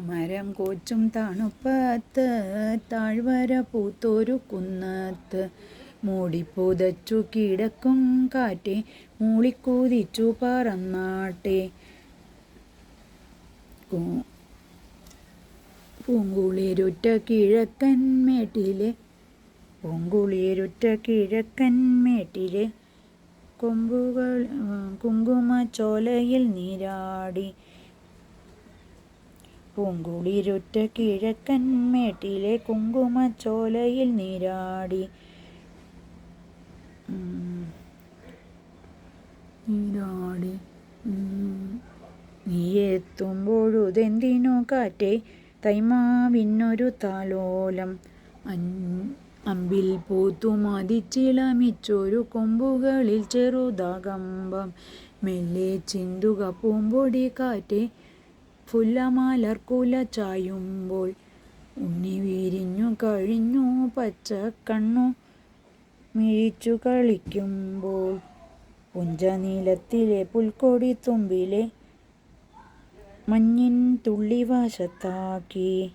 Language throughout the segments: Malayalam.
മരം കോച്ചും തണുപ്പത്ത് താഴ്വര പൂത്തൊരു കുന്നത്ത് മൂടിപ്പുതച്ചു കിടക്കും കാറ്റേ മൂളിക്കുതിച്ചു പറന്നാട്ടെ. പൂങ്കുളിരുറ്റ കിഴക്കൻ മേട്ടിലെ കൊമ്പുകൾ കുങ്കുമച്ചോലയിൽ നീരാടി. പൂങ്കുളിരുറ്റ കിഴക്കൻ മേട്ടിലെ കുങ്കുമച്ചോലയിൽ നീരാടി. നീയെത്തുമ്പോഴുതെന്തിനു കാറ്റേ തൈമാവിനൊരു താലോലം. അമ്പിൽ പൂത്തു മതിച്ചിളമിച്ചൊരു കൊമ്പുകളിൽ ചെറുതാകമ്പം. മെല്ലെ ചിന്തുക പൂമ്പൊടി കാറ്റേ ഫുല്ലമലർക്കുല ചായുമ്പോൾ. ഉണ്ണി വിരിഞ്ഞു കഴിഞ്ഞു പച്ചക്കണ്ണു മിഴിച്ചു കളിക്കുമ്പോൾ. പുഞ്ചനീലത്തിലെ പുൽക്കൊടിത്തുമ്പിലെ മഞ്ഞിൻ തുള്ളി വശത്താക്കി.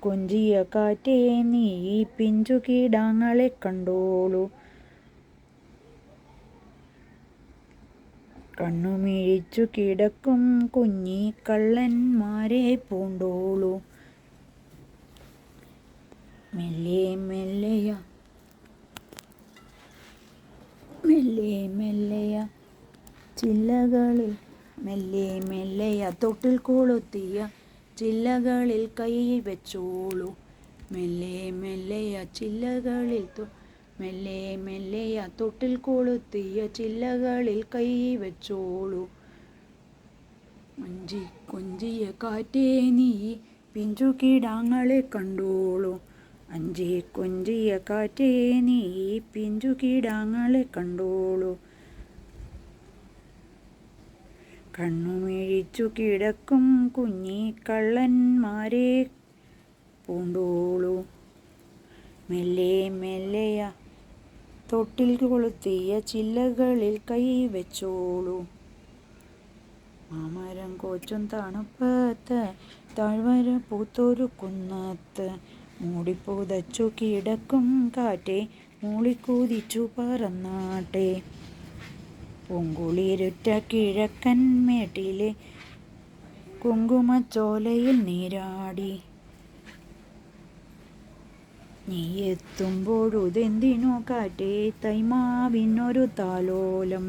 കൊഞ്ചിയ കാറ്റേ നീ പിഞ്ചുകിടാങ്ങളെ കണ്ടോളൂ. കണ്ണുമിഴിച്ചു കിടക്കും കുഞ്ഞിക്കള്ളന്മാരെ പൂണ്ടോളൂ. മെല്ലെ മെല്ലെയ തൊട്ടിൽ കൊളുത്തിയ ചില്ലകളിൽ കൈ വെച്ചോളൂ. മെല്ലെയ തൊട്ടിൽ കൊളുത്തിയ ചില്ലകളിൽ കൈ വെച്ചോളൂ. കൊഞ്ചിയ കാറ്റേ നീ പിഞ്ചുകിടാങ്ങളെ കണ്ടോളൂ. കൊഞ്ചിയ കാറ്റേ നീ പിഞ്ചുകിടാങ്ങളെ കണ്ടോളൂ. കണ്ണുമിഴിച്ചു കിടക്കും കുഞ്ഞിക്കള്ളന്മാരെ പൂണ്ടോളൂ. മെല്ലെയ തൊട്ടിൽ കൊളുത്തിയ ചില്ലകളിൽ കൈ വെച്ചോളൂ. മാമരം കോച്ചും തണുപ്പത്ത് താഴ്വര പൂത്തൊരു കുന്നത്ത് മൂടിപ്പുതച്ചു കിടക്കും കാറ്റേ മൂളിക്കുതിച്ചു പറന്നാട്ടെ. പൂങ്കുളിരുറ്റ കിഴക്കൻ മേട്ടിലെ കുങ്കുമച്ചോലയിൽ നീരാടി. നീയെത്തുമ്പോഴുതെന്തിനു കാറ്റേ തൈമാവിനൊരു താലോലം.